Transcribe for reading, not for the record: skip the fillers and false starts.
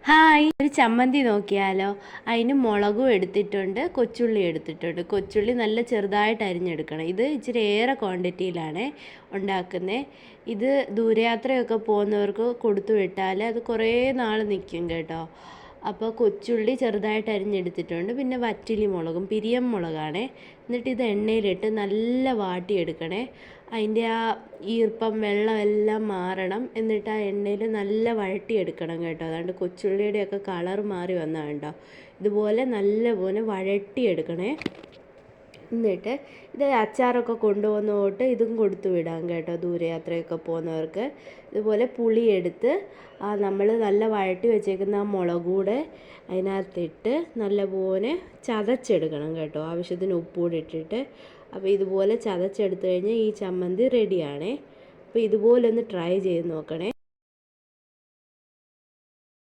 Hi, ഒരു ചമ്മന്തി നോക്കിയാലോ? അതിന് മുളകും എടുത്തിട്ടുണ്ട്, കൊച്ചുള്ളി എടുത്തിട്ടുണ്ട്. കൊച്ചുള്ളി നല്ല ചെറുതായിട്ട് അരിഞ്ഞെടുക്കണം. ഇത് ഇച്ചിരി ഏറെ ക്വാണ്ടിറ്റിയിലാണ് ഉണ്ടാക്കുന്നത്. ഇത് ദൂരയാത്രയൊക്കെ പോകുന്നവർക്ക് കൊടുത്തു വിട്ടാൽ അത് കുറേ നാൾ നിൽക്കും കേട്ടോ. അപ്പോൾ കൊച്ചുള്ളി ചെറുതായിട്ട് അരിഞ്ഞെടുത്തിട്ടുണ്ട്. പിന്നെ വറ്റലി മുളകും പിരിയം മുളകാണ്. എന്നിട്ട് ഇത് എണ്ണയിലിട്ട് നല്ല വാട്ടിയെടുക്കണേ. അതിൻ്റെ ആ ഈർപ്പം വെള്ളമെല്ലാം മാറണം. എന്നിട്ട് ആ എണ്ണയിൽ നല്ല വഴട്ടിയെടുക്കണം കേട്ടോ. അതുകൊണ്ട് കൊച്ചുള്ളിയുടെയൊക്കെ കളർ മാറി വന്നാൽ കണ്ടോ, ഇതുപോലെ നല്ലപോലെ വഴട്ടിയെടുക്കണേ. എന്നിട്ട് ഇത് അച്ചാറൊക്കെ കൊണ്ടുപോകുന്ന തൊട്ട് ഇതും കൊടുത്തു വിടാം കേട്ടോ, ദൂരയാത്രയൊക്കെ പോകുന്നവർക്ക്. ഇതുപോലെ പുളിയെടുത്ത് നമ്മൾ നല്ല വഴട്ടി വെച്ചേക്കുന്ന ആ മുളക് കൂടെ അതിനകത്തിട്ട് നല്ലപോലെ ചതച്ചെടുക്കണം കേട്ടോ, ആവശ്യത്തിന് ഉപ്പുകൂടി ഇട്ടിട്ട്. അപ്പോൾ ഇതുപോലെ ചതച്ചെടുത്ത് കഴിഞ്ഞാൽ ഈ ചമ്മന്തി റെഡിയാണേ. അപ്പോൾ ഇതുപോലെ ഒന്ന് ട്രൈ ചെയ്ത് നോക്കണേ.